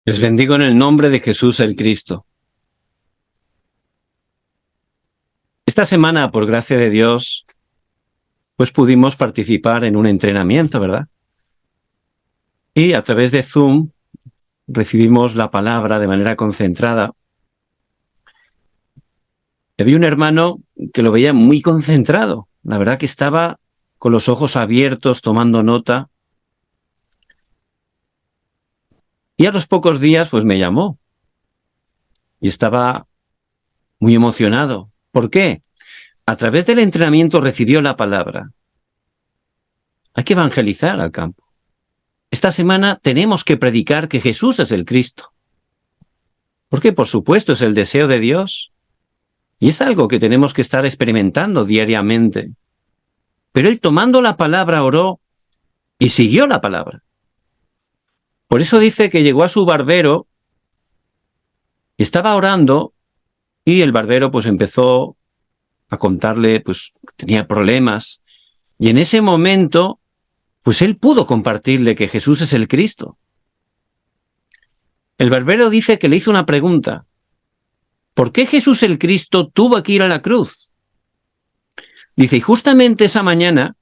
Les bendigo en el nombre de Jesús el Cristo. Esta semana, por gracia de Dios, pues pudimos participar en un entrenamiento, ¿verdad? Y a través de Zoom recibimos la palabra de manera concentrada. Había un hermano que lo veía muy concentrado. La verdad que estaba con los ojos abiertos, tomando nota. Y a los pocos días, pues me llamó. Y estaba muy emocionado. ¿Por qué? A través del entrenamiento recibió la palabra. Hay que evangelizar al campo. Esta semana tenemos que predicar que Jesús es el Cristo. Porque, por supuesto, es el deseo de Dios. Y es algo que tenemos que estar experimentando diariamente. Pero él, tomando la palabra, oró y siguió la palabra. Por eso dice que llegó a su barbero, estaba orando, y el barbero pues empezó a contarle, pues tenía problemas. Y en ese momento, pues él pudo compartirle que Jesús es el Cristo. El barbero dice que le hizo una pregunta. ¿Por qué Jesús el Cristo tuvo que ir a la cruz? Dice, y justamente esa mañana,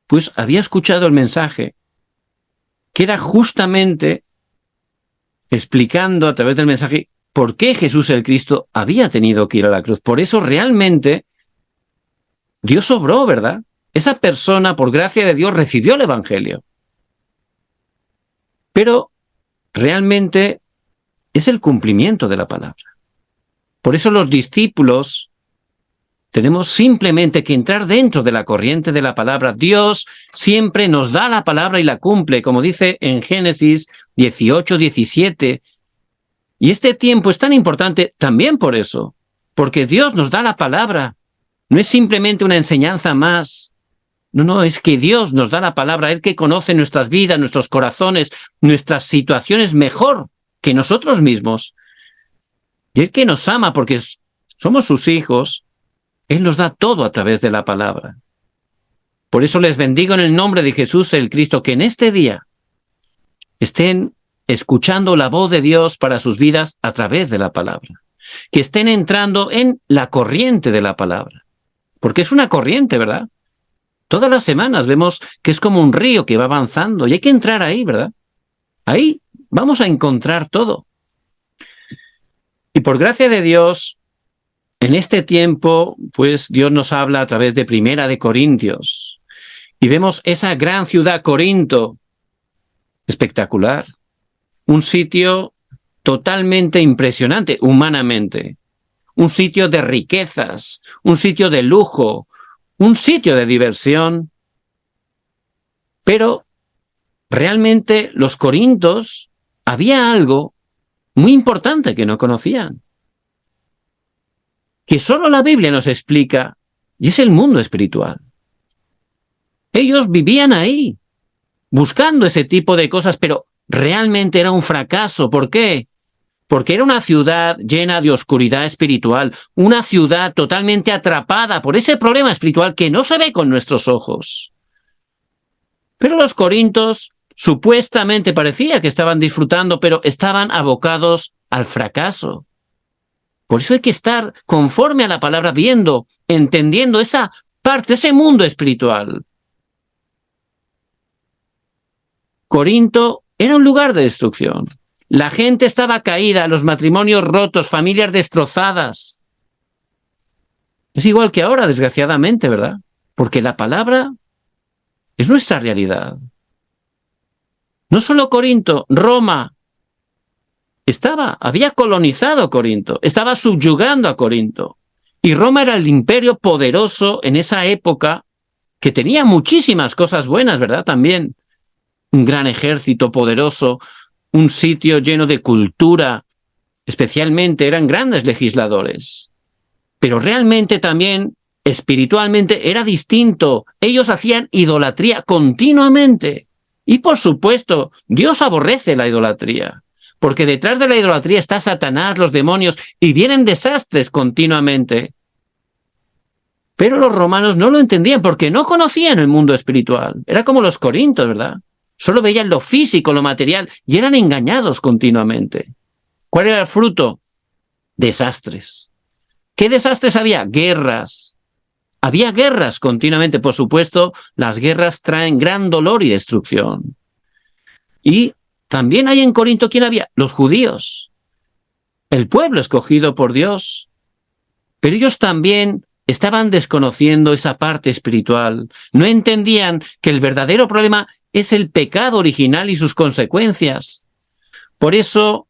pues había escuchado el mensaje, que era justamente explicando a través del mensaje por qué Jesús el Cristo había tenido que ir a la cruz. Por eso realmente Dios obró, ¿verdad? Esa persona, por gracia de Dios, recibió el Evangelio. Pero realmente es el cumplimiento de la palabra. Por eso los discípulos tenemos simplemente que entrar dentro de la corriente de la palabra. Dios siempre nos da la palabra y la cumple, como dice en Génesis 18:17. Y este tiempo es tan importante también por eso, porque Dios nos da la palabra. No es simplemente una enseñanza más. No, es que Dios nos da la palabra, Él que conoce nuestras vidas, nuestros corazones, nuestras situaciones mejor que nosotros mismos. Y Él que nos ama porque somos sus hijos, Él nos da todo a través de la palabra. Por eso les bendigo en el nombre de Jesús el Cristo, que en este día estén escuchando la voz de Dios para sus vidas a través de la palabra. Que estén entrando en la corriente de la palabra. Porque es una corriente, ¿verdad? Todas las semanas vemos que es como un río que va avanzando y hay que entrar ahí, ¿verdad? Ahí vamos a encontrar todo. Y por gracia de Dios, en este tiempo, pues Dios nos habla a través de Primera de Corintios. Y vemos esa gran ciudad, Corinto, espectacular. Un sitio totalmente impresionante, humanamente. Un sitio de riquezas, un sitio de lujo, un sitio de diversión. Pero realmente los corintios, había algo muy importante que no conocían, que solo la Biblia nos explica, y es el mundo espiritual. Ellos vivían ahí, buscando ese tipo de cosas, pero realmente era un fracaso. ¿Por qué? Porque era una ciudad llena de oscuridad espiritual, una ciudad totalmente atrapada por ese problema espiritual que no se ve con nuestros ojos. Pero los corintios supuestamente parecía que estaban disfrutando, pero estaban abocados al fracaso. Por eso hay que estar conforme a la palabra, viendo, entendiendo esa parte, ese mundo espiritual. Corinto era un lugar de destrucción. La gente estaba caída, los matrimonios rotos, familias destrozadas. Es igual que ahora, desgraciadamente, ¿verdad? Porque la palabra es nuestra realidad. No solo Corinto, Roma había colonizado Corinto, estaba subyugando a Corinto. Y Roma era el imperio poderoso en esa época, que tenía muchísimas cosas buenas, ¿verdad? También un gran ejército poderoso, un sitio lleno de cultura, especialmente eran grandes legisladores. Pero realmente también, espiritualmente, era distinto. Ellos hacían idolatría continuamente. Y por supuesto, Dios aborrece la idolatría, porque detrás de la idolatría está Satanás, los demonios, y vienen desastres continuamente. Pero los romanos no lo entendían porque no conocían el mundo espiritual. Era como los corintios, ¿verdad? Solo veían lo físico, lo material, y eran engañados continuamente. ¿Cuál era el fruto? Desastres. ¿Qué desastres había? Guerras. Había guerras continuamente. Por supuesto, las guerras traen gran dolor y destrucción. Y también hay en Corinto, ¿quién había? Los judíos. El pueblo escogido por Dios. Pero ellos también estaban desconociendo esa parte espiritual. No entendían que el verdadero problema es el pecado original y sus consecuencias. Por eso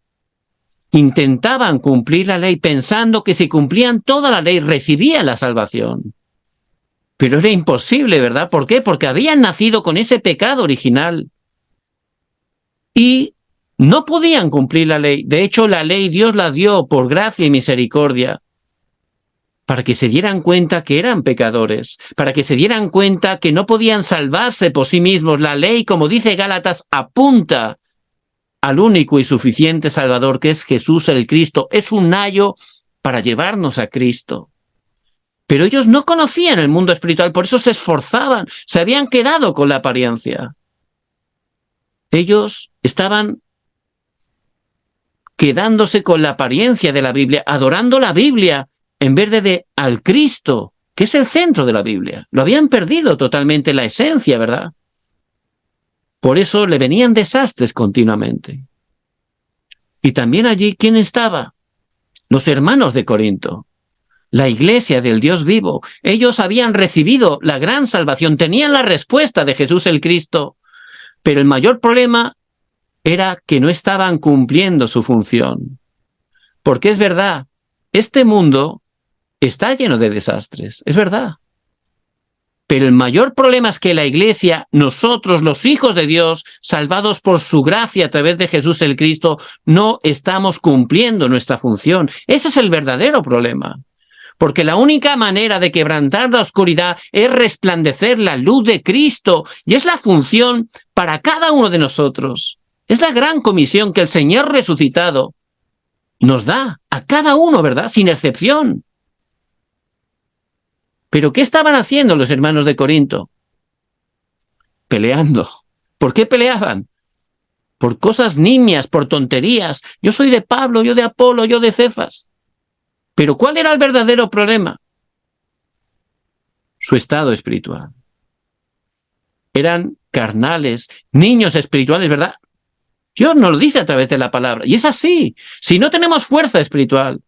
intentaban cumplir la ley pensando que si cumplían toda la ley recibían la salvación. Pero era imposible, ¿verdad? ¿Por qué? Porque habían nacido con ese pecado original y no podían cumplir la ley. De hecho, la ley Dios la dio por gracia y misericordia para que se dieran cuenta que eran pecadores, para que se dieran cuenta que no podían salvarse por sí mismos. La ley, como dice Gálatas, apunta al único y suficiente Salvador, que es Jesús el Cristo. Es un ayo para llevarnos a Cristo. Pero ellos no conocían el mundo espiritual, por eso se esforzaban, se habían quedado con la apariencia. Ellos estaban quedándose con la apariencia de la Biblia, adorando la Biblia, en vez de al Cristo, que es el centro de la Biblia. Lo habían perdido totalmente la esencia, ¿verdad? Por eso le venían desastres continuamente. Y también allí, ¿quién estaba? Los hermanos de Corinto, la iglesia del Dios vivo. Ellos habían recibido la gran salvación, tenían la respuesta de Jesús el Cristo, pero el mayor problema era que no estaban cumpliendo su función. Porque es verdad, este mundo está lleno de desastres, es verdad. Pero el mayor problema es que la iglesia, nosotros, los hijos de Dios, salvados por su gracia a través de Jesús el Cristo, no estamos cumpliendo nuestra función. Ese es el verdadero problema. Porque la única manera de quebrantar la oscuridad es resplandecer la luz de Cristo. Y es la función para cada uno de nosotros. Es la gran comisión que el Señor resucitado nos da a cada uno, ¿verdad? Sin excepción. ¿Pero qué estaban haciendo los hermanos de Corinto? Peleando. ¿Por qué peleaban? Por cosas nimias, por tonterías. Yo soy de Pablo, yo de Apolo, yo de Cefas. ¿Pero cuál era el verdadero problema? Su estado espiritual. Eran carnales, niños espirituales, ¿verdad? Dios nos lo dice a través de la palabra. Y es así. Si no tenemos fuerza espiritual,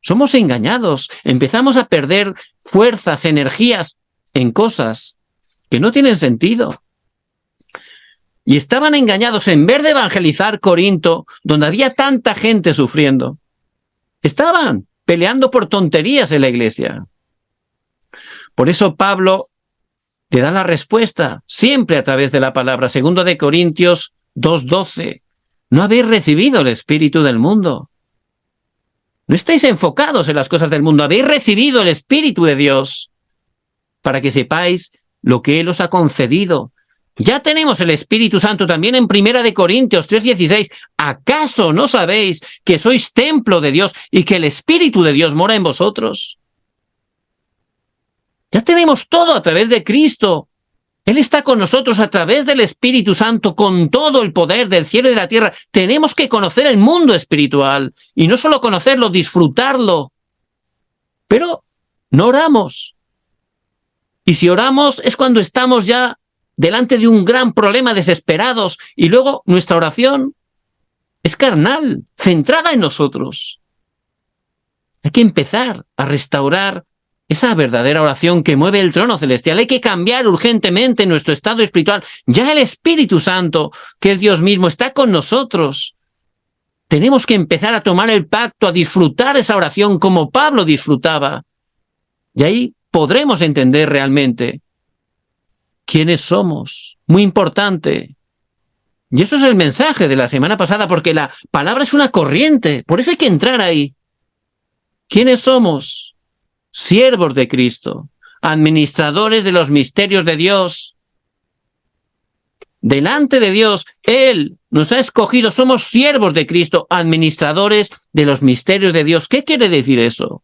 somos engañados, empezamos a perder fuerzas, energías en cosas que no tienen sentido. Y estaban engañados en vez de evangelizar Corinto, donde había tanta gente sufriendo. Estaban peleando por tonterías en la iglesia. Por eso Pablo le da la respuesta, siempre a través de la palabra. 2 de Corintios 2:12. No habéis recibido el espíritu del mundo. No estáis enfocados en las cosas del mundo. Habéis recibido el Espíritu de Dios para que sepáis lo que Él os ha concedido. Ya tenemos el Espíritu Santo también en 1 de Corintios 3:16. ¿Acaso no sabéis que sois templo de Dios y que el Espíritu de Dios mora en vosotros? Ya tenemos todo a través de Cristo. Él está con nosotros a través del Espíritu Santo, con todo el poder del cielo y de la tierra. Tenemos que conocer el mundo espiritual y no solo conocerlo, disfrutarlo. Pero no oramos. Y si oramos es cuando estamos ya delante de un gran problema, desesperados, y luego nuestra oración es carnal, centrada en nosotros. Hay que empezar a restaurar esa verdadera oración que mueve el trono celestial. Hay que cambiar urgentemente nuestro estado espiritual. Ya el Espíritu Santo, que es Dios mismo, está con nosotros. Tenemos que empezar a tomar el pacto, a disfrutar esa oración como Pablo disfrutaba. Y ahí podremos entender realmente quiénes somos. Muy importante. Y eso es el mensaje de la semana pasada, porque la palabra es una corriente. Por eso hay que entrar ahí. ¿Quiénes somos? Siervos de Cristo, administradores de los misterios de Dios. Delante de Dios, Él nos ha escogido, somos siervos de Cristo, administradores de los misterios de Dios. ¿Qué quiere decir eso?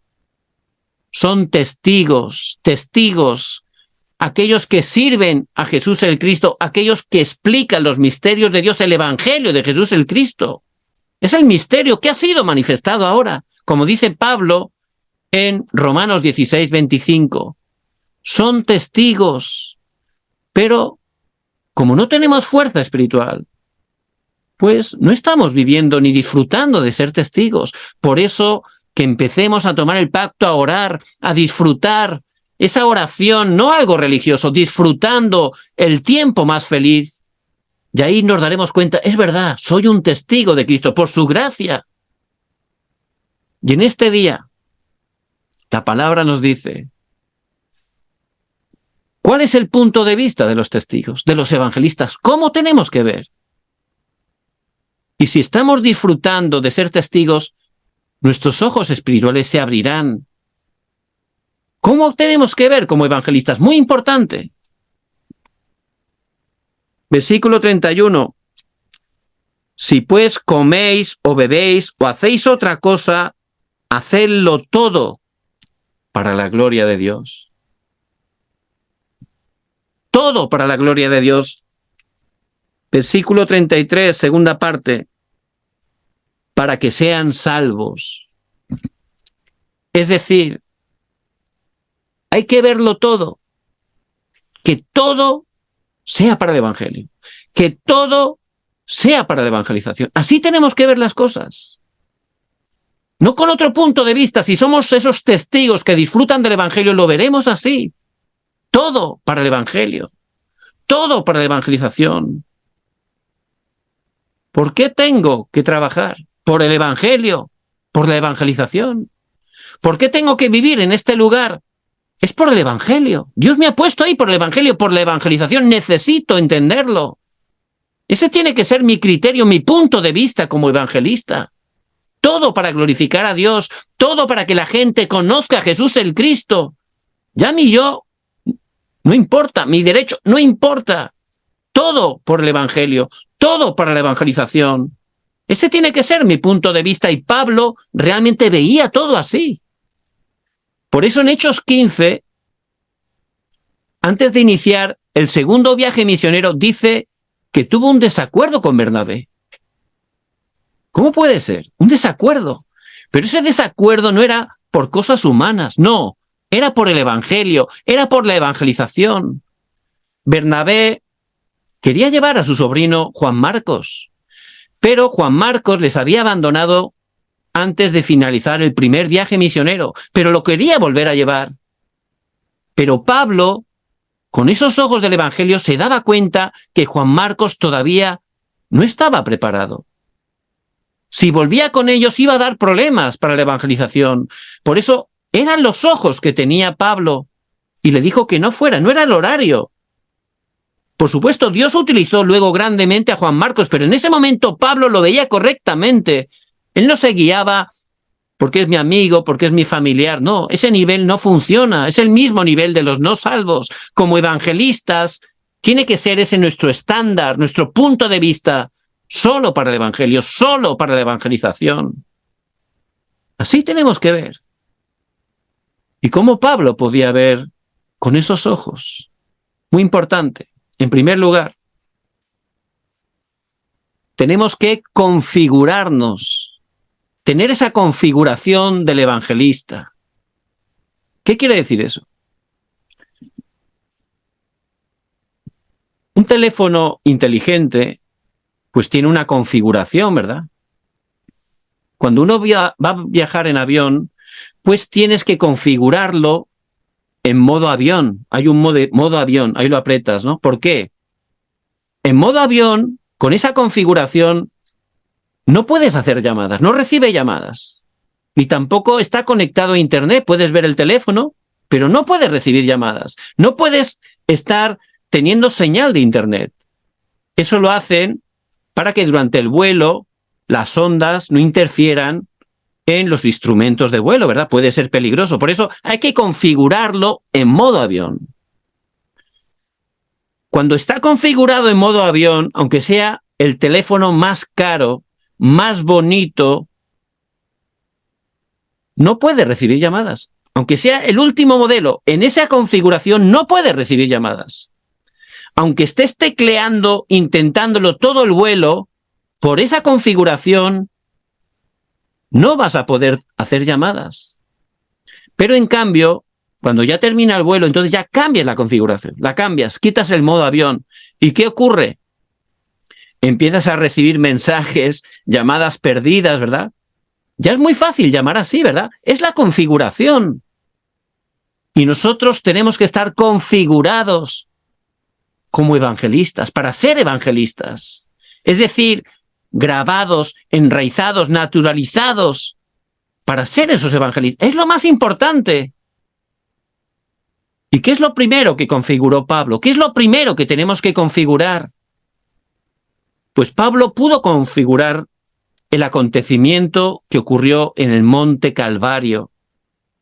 Son testigos aquellos que sirven a Jesús el Cristo, aquellos que explican los misterios de Dios, el Evangelio de Jesús el Cristo. Es el misterio que ha sido manifestado ahora, como dice Pablo en Romanos 16, 25. Son testigos, pero como no tenemos fuerza espiritual, pues no estamos viviendo ni disfrutando de ser testigos. Por eso que empecemos a tomar el pacto, a orar, a disfrutar esa oración, no algo religioso, disfrutando el tiempo más feliz. Y ahí nos daremos cuenta, es verdad, soy un testigo de Cristo por su gracia. Y en este día, la palabra nos dice, ¿cuál es el punto de vista de los testigos, de los evangelistas? ¿Cómo tenemos que ver? Y si estamos disfrutando de ser testigos, nuestros ojos espirituales se abrirán. ¿Cómo tenemos que ver como evangelistas? Muy importante. Versículo 31. Si pues coméis o bebéis o hacéis otra cosa, hacedlo todo para la gloria de Dios. Todo para la gloria de Dios. Versículo 33, segunda parte. Para que sean salvos. Es decir, hay que verlo todo. Que todo sea para el Evangelio. Que todo sea para la evangelización. Así tenemos que ver las cosas. No con otro punto de vista. Si somos esos testigos que disfrutan del Evangelio, lo veremos así. Todo para el Evangelio. Todo para la evangelización. ¿Por qué tengo que trabajar? Por el Evangelio, por la evangelización. ¿Por qué tengo que vivir en este lugar? Es por el Evangelio. Dios me ha puesto ahí por el Evangelio, por la evangelización. Necesito entenderlo. Ese tiene que ser mi criterio, mi punto de vista como evangelista. Todo para glorificar a Dios, todo para que la gente conozca a Jesús el Cristo. Ya mi yo, no importa, mi derecho, no importa. Todo por el Evangelio, todo para la evangelización. Ese tiene que ser mi punto de vista y Pablo realmente veía todo así. Por eso en Hechos 15, antes de iniciar el segundo viaje misionero, dice que tuvo un desacuerdo con Bernabé. ¿Cómo puede ser? Un desacuerdo. Pero ese desacuerdo no era por cosas humanas, no. Era por el Evangelio, era por la evangelización. Bernabé quería llevar a su sobrino Juan Marcos, pero Juan Marcos les había abandonado antes de finalizar el primer viaje misionero, pero lo quería volver a llevar. Pero Pablo, con esos ojos del Evangelio, se daba cuenta que Juan Marcos todavía no estaba preparado. Si volvía con ellos iba a dar problemas para la evangelización. Por eso eran los ojos que tenía Pablo y le dijo que no fuera, no era el horario. Por supuesto, Dios utilizó luego grandemente a Juan Marcos, pero en ese momento Pablo lo veía correctamente. Él no se guiaba porque es mi amigo, porque es mi familiar. No, ese nivel no funciona. Es el mismo nivel de los no salvos. Como evangelistas, tiene que ser ese nuestro estándar, nuestro punto de vista, solo para el Evangelio, solo para la evangelización. Así tenemos que ver. ¿Y cómo Pablo podía ver con esos ojos? Muy importante. En primer lugar, tenemos que configurarnos, tener esa configuración del evangelista. ¿Qué quiere decir eso? Un teléfono inteligente, pues tiene una configuración, ¿verdad? Cuando uno va a viajar en avión, pues tienes que configurarlo en modo avión. Hay un modo avión, ahí lo aprietas, ¿no? ¿Por qué? En modo avión, con esa configuración, no puedes hacer llamadas, no recibe llamadas. Ni tampoco está conectado a Internet. Puedes ver el teléfono, pero no puedes recibir llamadas. No puedes estar teniendo señal de Internet. Eso lo hacen para que durante el vuelo las ondas no interfieran en los instrumentos de vuelo, ¿verdad? Puede ser peligroso. Por eso hay que configurarlo en modo avión. Cuando está configurado en modo avión, aunque sea el teléfono más caro, más bonito, no puede recibir llamadas. aunque sea el último modelo, en esa configuración no puedes recibir llamadas. Aunque estés tecleando, intentándolo todo el vuelo, por esa configuración no vas a poder hacer llamadas. Pero en cambio, cuando ya termina el vuelo, entonces ya cambias la configuración, la cambias, quitas el modo avión. ¿Y qué ocurre? Empiezas a recibir mensajes, llamadas perdidas, ¿verdad? Ya es muy fácil llamar así, ¿verdad? Es la configuración. Y nosotros tenemos que estar configurados como evangelistas, para ser evangelistas. Es decir, grabados, enraizados, naturalizados, para ser esos evangelistas. Es lo más importante. ¿Y qué es lo primero que configuró Pablo? ¿Qué es lo primero que tenemos que configurar? Pues Pablo pudo configurar el acontecimiento que ocurrió en el Monte Calvario.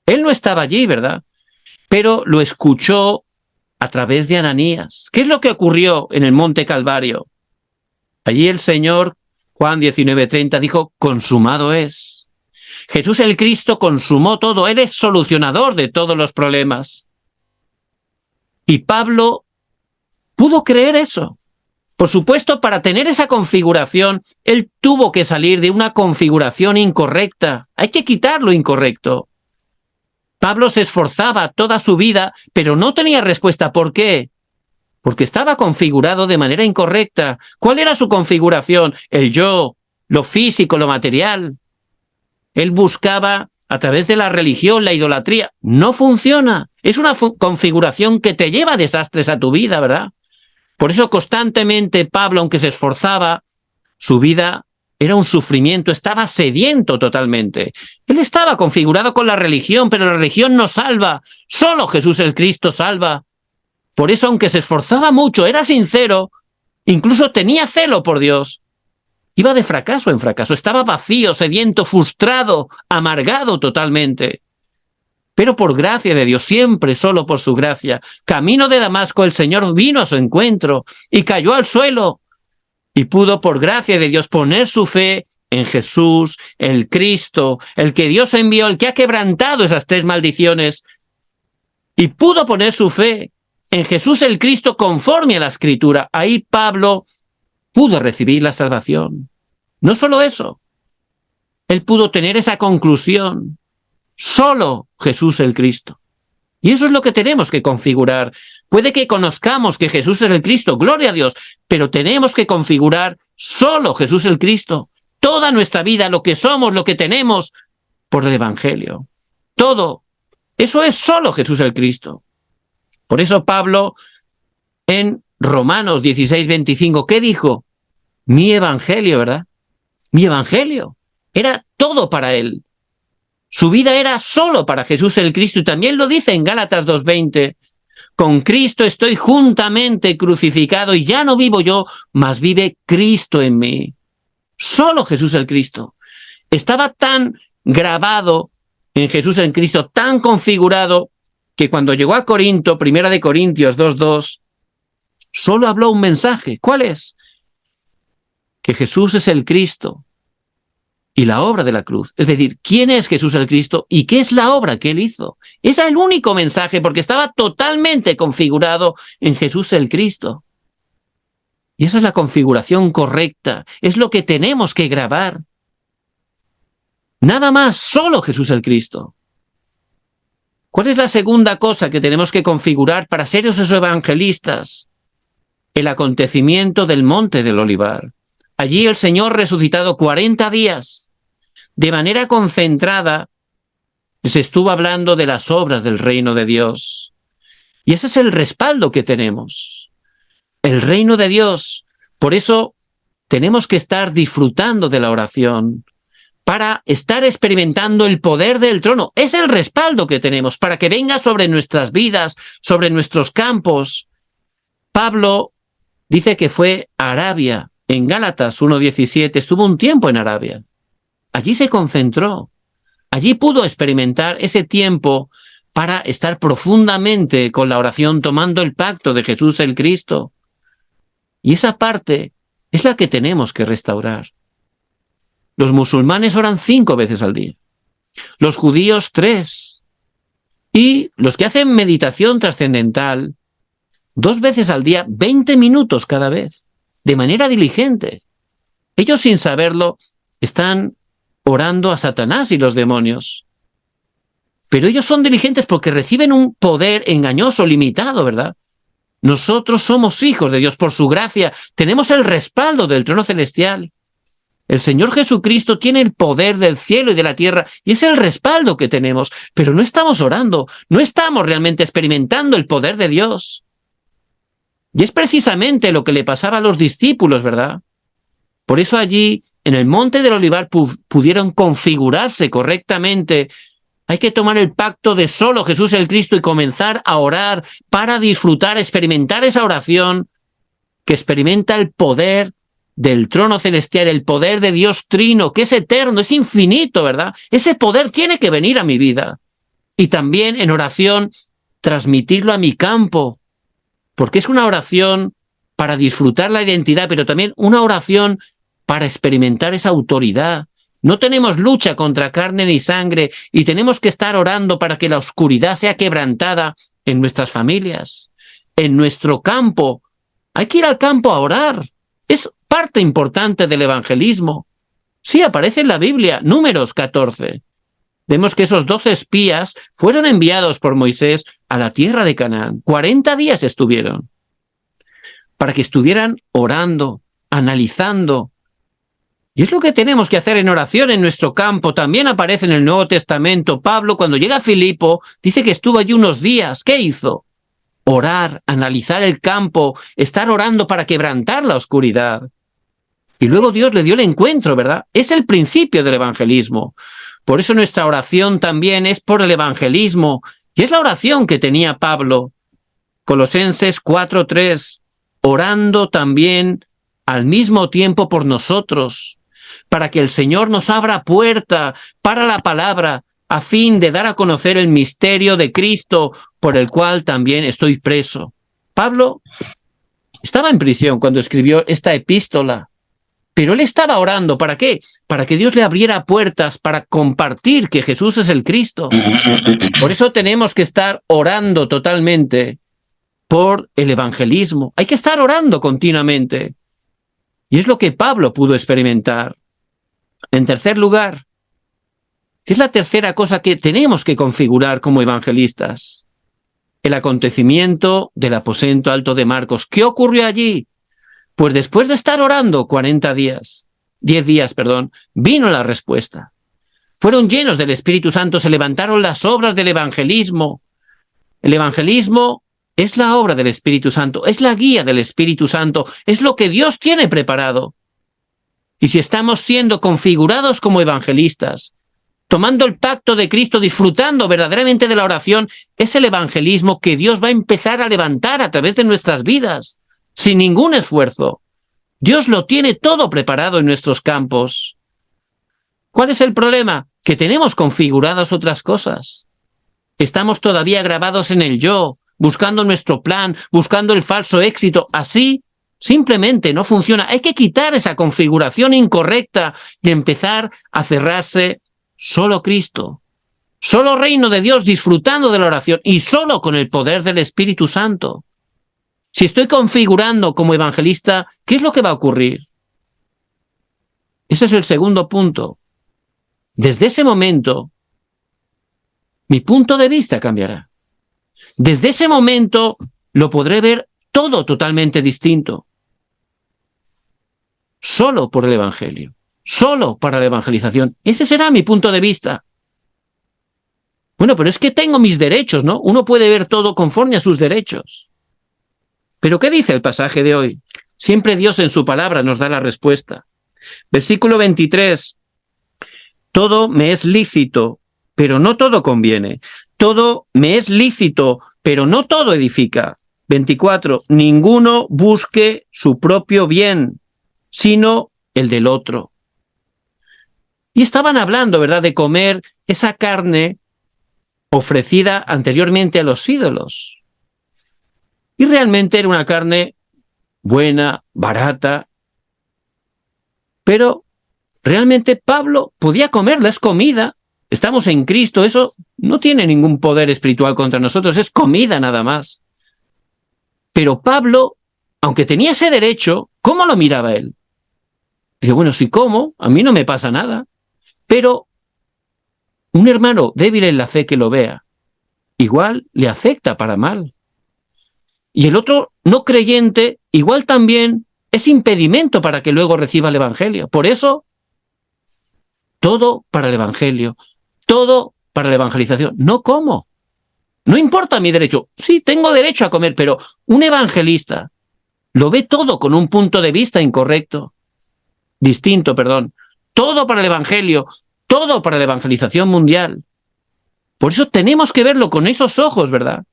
Él no estaba allí, ¿verdad? Pero lo escuchó a través de Ananías. ¿Qué es lo que ocurrió en el Monte Calvario? Allí el Señor, Juan 19:30, dijo, consumado es. Jesús el Cristo consumó todo. Él es solucionador de todos los problemas. Y Pablo pudo creer eso. Por supuesto, para tener esa configuración, él tuvo que salir de una configuración incorrecta. Hay que quitar lo incorrecto. Pablo se esforzaba toda su vida, pero no tenía respuesta. ¿Por qué? Porque estaba configurado de manera incorrecta. ¿Cuál era su configuración? El yo, lo físico, lo material. Él buscaba a través de la religión, la idolatría. No funciona. Es una configuración que te lleva desastres a tu vida, ¿verdad? Por eso constantemente Pablo, aunque se esforzaba, su vida era un sufrimiento, estaba sediento totalmente. Él estaba configurado con la religión, pero la religión no salva. Solo Jesús el Cristo salva. Por eso, aunque se esforzaba mucho, era sincero, incluso tenía celo por Dios, iba de fracaso en fracaso, estaba vacío, sediento, frustrado, amargado totalmente. Pero por gracia de Dios, siempre solo por su gracia, camino de Damasco, el Señor vino a su encuentro y cayó al suelo y pudo por gracia de Dios poner su fe en Jesús, el Cristo, el que Dios envió, el que ha quebrantado esas 3 maldiciones, y pudo poner su fe en Jesús el Cristo conforme a la Escritura. Ahí Pablo pudo recibir la salvación. No solo eso, él pudo tener esa conclusión. Solo Jesús el Cristo. Y eso es lo que tenemos que configurar. Puede que conozcamos que Jesús es el Cristo, gloria a Dios, pero tenemos que configurar solo Jesús el Cristo. Toda nuestra vida, lo que somos, lo que tenemos, por el Evangelio. Todo. Eso es solo Jesús el Cristo. Por eso Pablo, en Romanos 16:25, ¿qué dijo? Mi Evangelio, ¿verdad? Mi Evangelio. Era todo para él. Su vida era solo para Jesús el Cristo, y también lo dice en Gálatas 2:20. Con Cristo estoy juntamente crucificado y ya no vivo yo, mas vive Cristo en mí. Solo Jesús el Cristo. Estaba tan grabado en Jesús el Cristo, tan configurado, que cuando llegó a Corinto, 1 de Corintios 2:2, solo habló un mensaje. ¿Cuál es? Que Jesús es el Cristo y la obra de la cruz. Es decir, ¿quién es Jesús el Cristo y qué es la obra que él hizo? Ese es el único mensaje, porque estaba totalmente configurado en Jesús el Cristo. Y esa es la configuración correcta. Es lo que tenemos que grabar. Nada más, solo Jesús el Cristo. ¿Cuál es la segunda cosa que tenemos que configurar para ser esos evangelistas? El acontecimiento del Monte del Olivar. Allí el Señor resucitado 40 días. De manera concentrada, se estuvo hablando de las obras del reino de Dios. Y ese es el respaldo que tenemos. El reino de Dios. Por eso tenemos que estar disfrutando de la oración, para estar experimentando el poder del trono. Es el respaldo que tenemos para que venga sobre nuestras vidas, sobre nuestros campos. Pablo dice que fue a Arabia. En Gálatas 1:17 estuvo un tiempo en Arabia. Allí se concentró. Allí pudo experimentar ese tiempo para estar profundamente con la oración, tomando el pacto de Jesús el Cristo. Y esa parte es la que tenemos que restaurar. Los musulmanes oran 5 veces al día. Los judíos 3. Y los que hacen meditación trascendental, 2 veces al día, 20 minutos cada vez, de manera diligente. Ellos, sin saberlo, están orando a Satanás y los demonios. Pero ellos son diligentes porque reciben un poder engañoso, limitado, ¿verdad? Nosotros somos hijos de Dios por su gracia. Tenemos el respaldo del trono celestial. El Señor Jesucristo tiene el poder del cielo y de la tierra y es el respaldo que tenemos. Pero no estamos orando, no estamos realmente experimentando el poder de Dios. Y es precisamente lo que le pasaba a los discípulos, ¿verdad? Por eso allí, en el Monte del Olivar, pudieron configurarse correctamente. Hay que tomar el pacto de solo Jesús el Cristo y comenzar a orar para disfrutar, experimentar esa oración que experimenta el poder del trono celestial, el poder de Dios Trino, que es eterno, es infinito, ¿verdad? Ese poder tiene que venir a mi vida. Y también en oración transmitirlo a mi campo, porque es una oración para disfrutar la identidad, pero también una oración para experimentar esa autoridad. No tenemos lucha contra carne ni sangre y tenemos que estar orando para que la oscuridad sea quebrantada en nuestras familias, en nuestro campo. Hay que ir al campo a orar. Es parte importante del evangelismo. Sí, aparece en la Biblia, Números 14. Vemos que esos 12 espías fueron enviados por Moisés a la tierra de Canaán. 40 días estuvieron para que estuvieran orando, analizando. Y es lo que tenemos que hacer en oración en nuestro campo. También aparece en el Nuevo Testamento. Pablo, cuando llega a Filipo, dice que estuvo allí unos días. ¿Qué hizo? Orar, analizar el campo, estar orando para quebrantar la oscuridad. Y luego Dios le dio el encuentro, ¿verdad? Es el principio del evangelismo. Por eso nuestra oración también es por el evangelismo. Y es la oración que tenía Pablo. Colosenses 4:3, orando también al mismo tiempo por nosotros, para que el Señor nos abra puerta para la palabra, a fin de dar a conocer el misterio de Cristo, por el cual también estoy preso. Pablo estaba en prisión cuando escribió esta epístola, pero él estaba orando. ¿Para qué? Para que Dios le abriera puertas para compartir que Jesús es el Cristo. Por eso tenemos que estar orando totalmente por el evangelismo. Hay que estar orando continuamente. Y es lo que Pablo pudo experimentar. En tercer lugar, es la tercera cosa que tenemos que configurar como evangelistas. El acontecimiento del aposento alto de Marcos. ¿Qué ocurrió allí? Pues después de estar orando 10 días, vino la respuesta. Fueron llenos del Espíritu Santo, se levantaron las obras del evangelismo. El evangelismo es la obra del Espíritu Santo, es la guía del Espíritu Santo, es lo que Dios tiene preparado. Y si estamos siendo configurados como evangelistas, tomando el pacto de Cristo, disfrutando verdaderamente de la oración, es el evangelismo que Dios va a empezar a levantar a través de nuestras vidas, sin ningún esfuerzo. Dios lo tiene todo preparado en nuestros campos. ¿Cuál es el problema? Que tenemos configuradas otras cosas. Estamos todavía grabados en el yo, buscando nuestro plan, buscando el falso éxito. Así simplemente no funciona. Hay que quitar esa configuración incorrecta y empezar a cerrarse solo Cristo, solo reino de Dios, disfrutando de la oración y solo con el poder del Espíritu Santo. Si estoy configurando como evangelista, ¿qué es lo que va a ocurrir? Ese es el segundo punto. Desde ese momento, mi punto de vista cambiará. Desde ese momento lo podré ver todo totalmente distinto. Solo por el Evangelio, solo para la evangelización. Ese será mi punto de vista. Bueno, pero es que tengo mis derechos, ¿no? Uno puede ver todo conforme a sus derechos. ¿Pero qué dice el pasaje de hoy? Siempre Dios en su palabra nos da la respuesta. Versículo 23. Todo me es lícito, pero no todo conviene. Todo me es lícito, pero no todo edifica. 24. Ninguno busque su propio bien, sino el del otro. Y estaban hablando, ¿verdad?, de comer esa carne ofrecida anteriormente a los ídolos. Y realmente era una carne buena, barata, pero realmente Pablo podía comerla, es comida. Estamos en Cristo, eso no tiene ningún poder espiritual contra nosotros, es comida nada más. Pero Pablo, aunque tenía ese derecho, ¿cómo lo miraba él? Dice, bueno, si como, a mí no me pasa nada. Pero un hermano débil en la fe que lo vea, igual le afecta para mal. Y el otro no creyente, igual también es impedimento para que luego reciba el Evangelio. Por eso, todo para el Evangelio, todo para la evangelización. No como. No importa mi derecho. Sí, tengo derecho a comer, pero un evangelista lo ve todo con un punto de vista distinto. Todo para el Evangelio, todo para la evangelización mundial. Por eso tenemos que verlo con esos ojos, ¿verdad?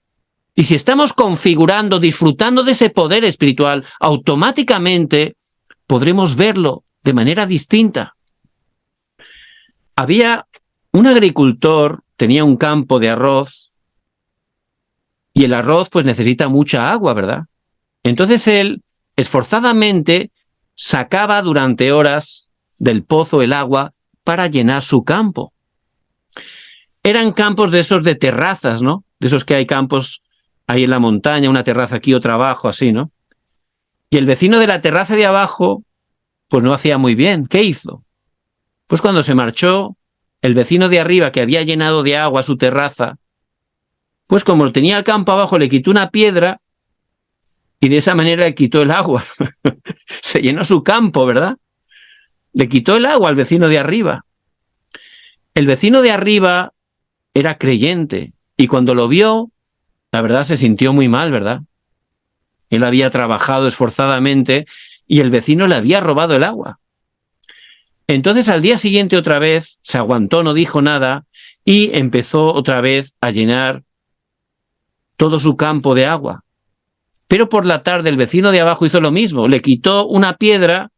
Y si estamos configurando, disfrutando de ese poder espiritual, automáticamente podremos verlo de manera distinta. Había un agricultor, tenía un campo de arroz, y el arroz pues necesita mucha agua, ¿verdad? Entonces él esforzadamente sacaba durante horas del pozo el agua para llenar su campo. Eran campos de esos de terrazas, ¿no? De esos que hay campos ahí en la montaña, una terraza aquí, otra abajo, así, ¿no? Y el vecino de la terraza de abajo pues no hacía muy bien. ¿Qué hizo? Pues cuando se marchó, el vecino de arriba, que había llenado de agua su terraza, pues como tenía el campo abajo, le quitó una piedra y de esa manera le quitó el agua. Se llenó su campo, ¿verdad? Le quitó el agua al vecino de arriba. El vecino de arriba era creyente y cuando lo vio, la verdad se sintió muy mal, ¿verdad? Él había trabajado esforzadamente y el vecino le había robado el agua. Entonces al día siguiente otra vez se aguantó, no dijo nada y empezó otra vez a llenar todo su campo de agua. Pero por la tarde el vecino de abajo hizo lo mismo, le quitó una piedra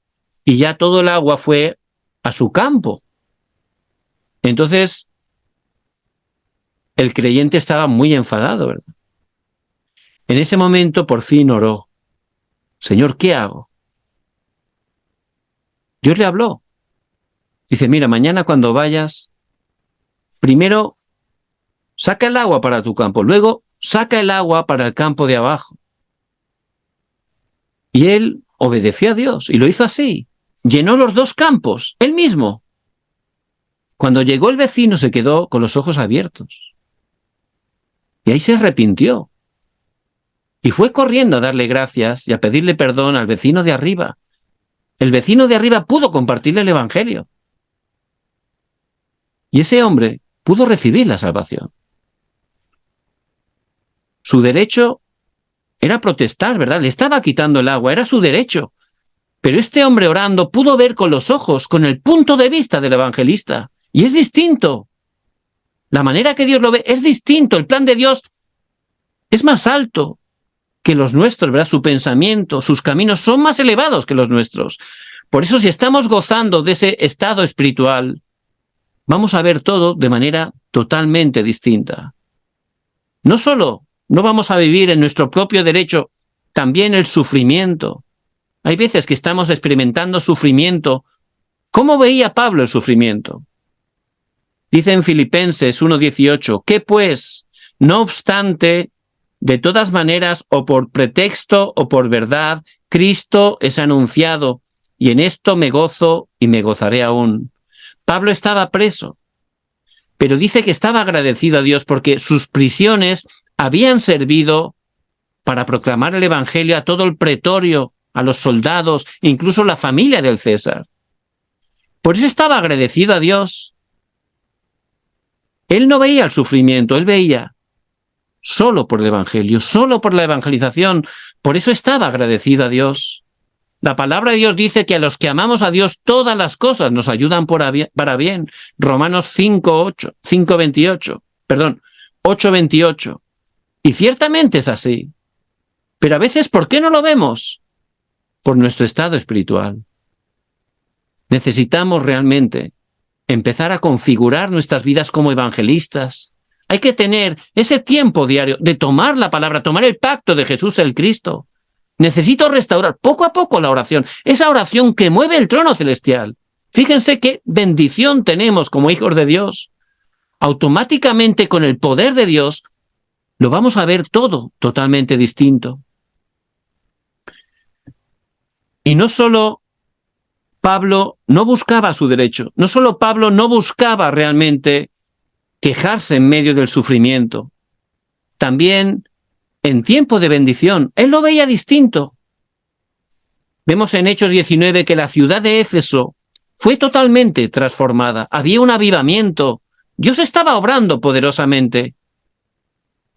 y ya todo el agua fue a su campo. Entonces el creyente estaba muy enfadado, ¿verdad? En ese momento por fin oró. Señor, ¿qué hago? Dios le habló. Dice, mira, mañana cuando vayas, primero saca el agua para tu campo, luego saca el agua para el campo de abajo. Y él obedeció a Dios y lo hizo así. Llenó los dos campos, él mismo. Cuando llegó el vecino se quedó con los ojos abiertos. Y ahí se arrepintió. Y fue corriendo a darle gracias y a pedirle perdón al vecino de arriba. El vecino de arriba pudo compartirle el Evangelio. Y ese hombre pudo recibir la salvación. Su derecho era protestar, ¿verdad? Le estaba quitando el agua, era su derecho. Pero este hombre orando pudo ver con los ojos, con el punto de vista del evangelista. Y es distinto. La manera que Dios lo ve es distinto. El plan de Dios es más alto que los nuestros, ¿verdad? Su pensamiento, sus caminos son más elevados que los nuestros. Por eso si estamos gozando de ese estado espiritual, vamos a ver todo de manera totalmente distinta. No solo no vamos a vivir en nuestro propio derecho, también el sufrimiento. Hay veces que estamos experimentando sufrimiento. ¿Cómo veía Pablo el sufrimiento? Dice en Filipenses 1:18, ¿qué pues? No obstante, de todas maneras, o por pretexto o por verdad, Cristo es anunciado, y en esto me gozo y me gozaré aún. Pablo estaba preso, pero dice que estaba agradecido a Dios porque sus prisiones habían servido para proclamar el Evangelio a todo el pretorio, a los soldados, incluso la familia del César. Por eso estaba agradecido a Dios. Él no veía el sufrimiento, él veía solo por el Evangelio, solo por la evangelización. Por eso estaba agradecido a Dios. La palabra de Dios dice que a los que amamos a Dios todas las cosas nos ayudan para bien. Romanos 8:28. Y ciertamente es así. Pero a veces, ¿por qué no lo vemos? Por nuestro estado espiritual. Necesitamos realmente empezar a configurar nuestras vidas como evangelistas. Hay que tener ese tiempo diario de tomar la palabra, tomar el pacto de Jesús el Cristo. Necesito restaurar poco a poco la oración, esa oración que mueve el trono celestial. Fíjense qué bendición tenemos como hijos de Dios. automáticamente con el poder de Dios, lo vamos a ver todo totalmente distinto. Y no solo Pablo no buscaba su derecho, no solo Pablo no buscaba realmente quejarse en medio del sufrimiento, también en tiempo de bendición, él lo veía distinto. Vemos en Hechos 19 que la ciudad de Éfeso fue totalmente transformada, había un avivamiento, Dios estaba obrando poderosamente.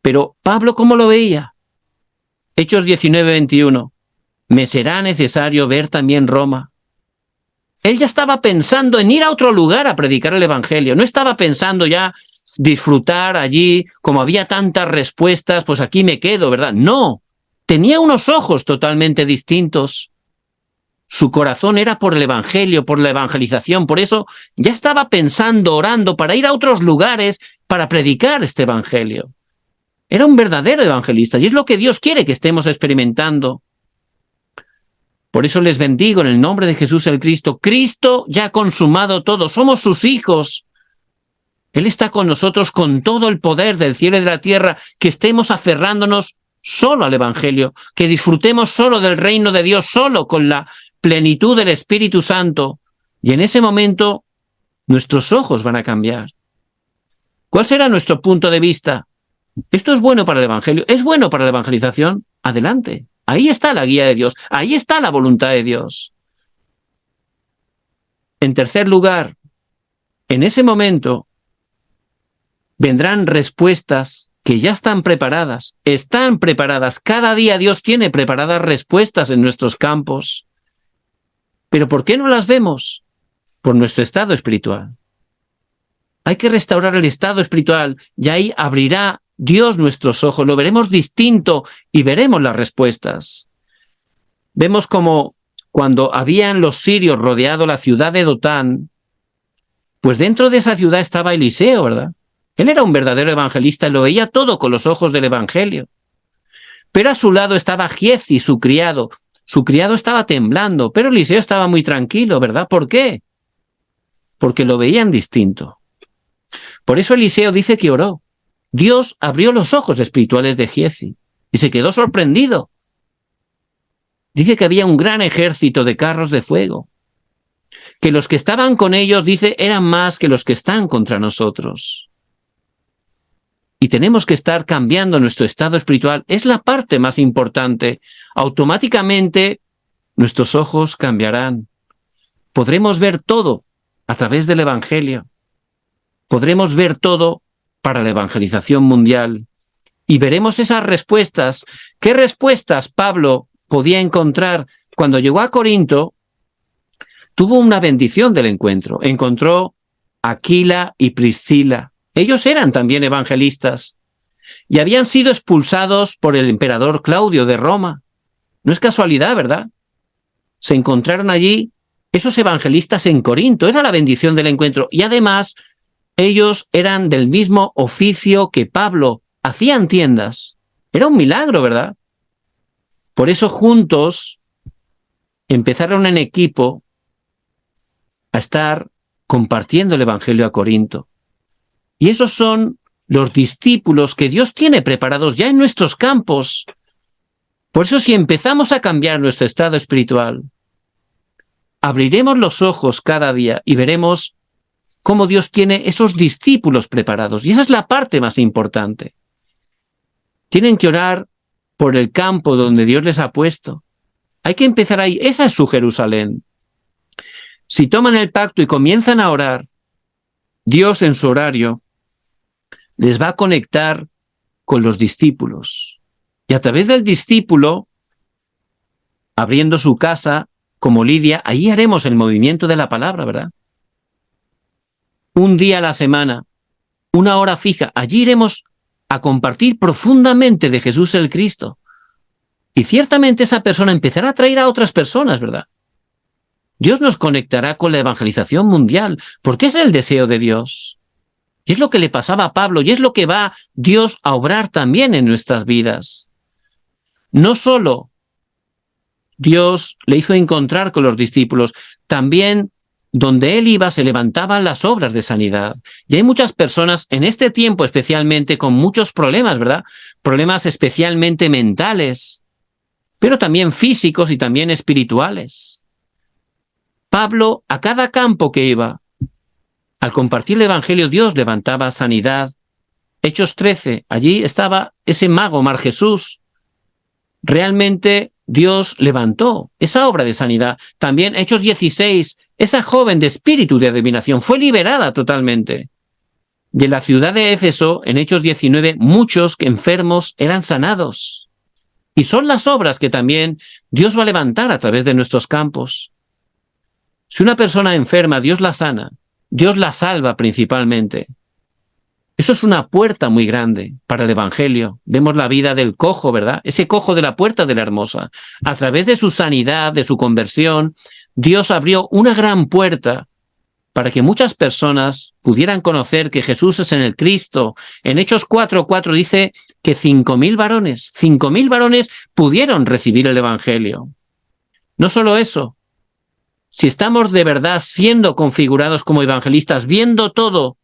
Pero Pablo, ¿cómo lo veía? Hechos 19:21. Me será necesario ver también Roma. Él ya estaba pensando en ir a otro lugar a predicar el evangelio. No estaba pensando ya disfrutar allí, como había tantas respuestas, pues aquí me quedo, ¿verdad? No. Tenía unos ojos totalmente distintos. Su corazón era por el evangelio, por la evangelización. Por eso ya estaba pensando, orando, para ir a otros lugares para predicar este evangelio. Era un verdadero evangelista y es lo que Dios quiere que estemos experimentando. Por eso les bendigo en el nombre de Jesús el Cristo. Cristo ya ha consumado todo, somos sus hijos. Él está con nosotros con todo el poder del cielo y de la tierra, que estemos aferrándonos solo al evangelio, que disfrutemos solo del reino de Dios, solo con la plenitud del Espíritu Santo. Y en ese momento nuestros ojos van a cambiar. ¿Cuál será nuestro punto de vista? ¿Esto es bueno para el evangelio? ¿Es bueno para la evangelización? Adelante. Ahí está la guía de Dios. Ahí está la voluntad de Dios. En tercer lugar, en ese momento vendrán respuestas que ya están preparadas. Están preparadas. Cada día Dios tiene preparadas respuestas en nuestros campos. ¿Pero por qué no las vemos? Por nuestro estado espiritual. Hay que restaurar el estado espiritual y ahí abrirá Dios nuestros ojos, lo veremos distinto y veremos las respuestas. Vemos como cuando habían los sirios rodeado la ciudad de Dotán, pues dentro de esa ciudad estaba Eliseo, ¿verdad? Él era un verdadero evangelista y lo veía todo con los ojos del evangelio. Pero a su lado estaba Giezi, su criado. Su criado estaba temblando, pero Eliseo estaba muy tranquilo, ¿verdad? ¿Por qué? Porque lo veían distinto. Por eso Eliseo dice que oró. Dios abrió los ojos espirituales de Giezi y se quedó sorprendido. Dice que había un gran ejército de carros de fuego, que los que estaban con ellos, dice, eran más que los que están contra nosotros. Y tenemos que estar cambiando nuestro estado espiritual. Es la parte más importante. Automáticamente nuestros ojos cambiarán. Podremos ver todo a través del evangelio. Podremos ver todo para la evangelización mundial. Y veremos esas respuestas. ¿Qué respuestas Pablo podía encontrar cuando llegó a Corinto? Tuvo una bendición del encuentro. Encontró a Aquila y Priscila. Ellos eran también evangelistas y habían sido expulsados por el emperador Claudio de Roma. No es casualidad, ¿verdad? Se encontraron allí esos evangelistas en Corinto. Era la bendición del encuentro. Y además, ellos eran del mismo oficio que Pablo. Hacían tiendas. Era un milagro, ¿verdad? Por eso juntos empezaron en equipo a estar compartiendo el evangelio a Corinto. Y esos son los discípulos que Dios tiene preparados ya en nuestros campos. Por eso, si empezamos a cambiar nuestro estado espiritual, abriremos los ojos cada día y veremos cómo Dios tiene esos discípulos preparados. Y esa es la parte más importante. Tienen que orar por el campo donde Dios les ha puesto. Hay que empezar ahí. Esa es su Jerusalén. Si toman el pacto y comienzan a orar, Dios en su horario les va a conectar con los discípulos. Y a través del discípulo, abriendo su casa, como Lidia, ahí haremos el movimiento de la palabra, ¿verdad? Un día a la semana, una hora fija, allí iremos a compartir profundamente de Jesús el Cristo. Y ciertamente esa persona empezará a atraer a otras personas, ¿verdad? Dios nos conectará con la evangelización mundial, porque es el deseo de Dios. Y es lo que le pasaba a Pablo, y es lo que va Dios a obrar también en nuestras vidas. No solo Dios le hizo encontrar con los discípulos, también donde él iba se levantaban las obras de sanidad. Y hay muchas personas en este tiempo especialmente con muchos problemas, ¿verdad? Problemas especialmente mentales, pero también físicos y también espirituales. Pablo, a cada campo que iba, al compartir el Evangelio, Dios levantaba sanidad. Hechos 13, allí estaba ese mago, Mar Jesús. Realmente Dios levantó esa obra de sanidad. También Hechos 16, esa joven de espíritu de adivinación fue liberada totalmente. De la ciudad de Éfeso, en Hechos 19, muchos enfermos eran sanados. Y son las obras que también Dios va a levantar a través de nuestros campos. Si una persona enferma, Dios la sana, Dios la salva principalmente. Eso es una puerta muy grande para el Evangelio. Vemos la vida del cojo, ¿verdad? Ese cojo de la puerta de la Hermosa. A través de su sanidad, de su conversión, Dios abrió una gran puerta para que muchas personas pudieran conocer que Jesús es en el Cristo. En Hechos 4:4 dice que 5.000 varones pudieron recibir el Evangelio. No solo eso, si estamos de verdad siendo configurados como evangelistas, viendo todo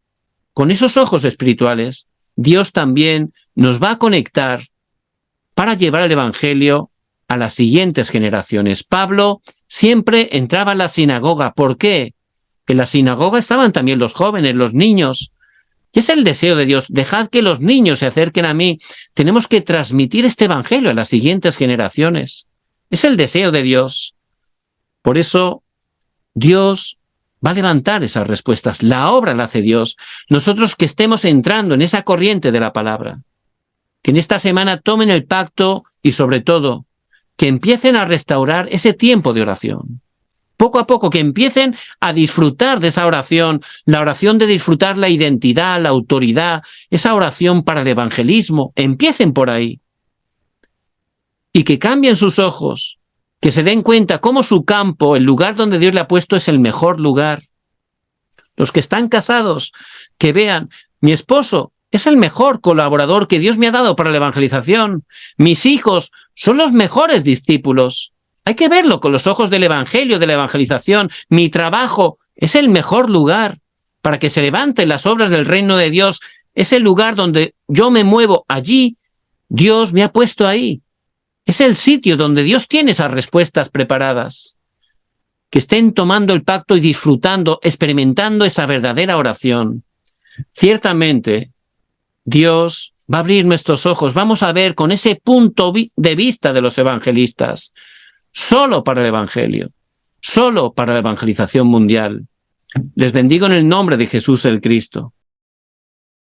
con esos ojos espirituales, Dios también nos va a conectar para llevar el Evangelio a las siguientes generaciones. Pablo siempre entraba a la sinagoga. ¿Por qué? En la sinagoga estaban también los jóvenes, los niños. Y es el deseo de Dios. Dejad que los niños se acerquen a mí. Tenemos que transmitir este Evangelio a las siguientes generaciones. Es el deseo de Dios. Por eso, Dios va a levantar esas respuestas. La obra la hace Dios. Nosotros que estemos entrando en esa corriente de la palabra, que en esta semana tomen el pacto y sobre todo, que empiecen a restaurar ese tiempo de oración. Poco a poco, que empiecen a disfrutar de esa oración, la oración de disfrutar la identidad, la autoridad, esa oración para el evangelismo. Empiecen por ahí. Y que cambien sus ojos, que se den cuenta cómo su campo, el lugar donde Dios le ha puesto, es el mejor lugar. Los que están casados, que vean, mi esposo es el mejor colaborador que Dios me ha dado para la evangelización. Mis hijos son los mejores discípulos. Hay que verlo con los ojos del evangelio, de la evangelización. Mi trabajo es el mejor lugar para que se levanten las obras del reino de Dios. Es el lugar donde yo me muevo. Allí Dios me ha puesto ahí. Es el sitio donde Dios tiene esas respuestas preparadas. Que estén tomando el pacto y disfrutando, experimentando esa verdadera oración. Ciertamente, Dios va a abrir nuestros ojos. Vamos a ver con ese punto de vista de los evangelistas. Solo para el Evangelio. Solo para la evangelización mundial. Les bendigo en el nombre de Jesús el Cristo.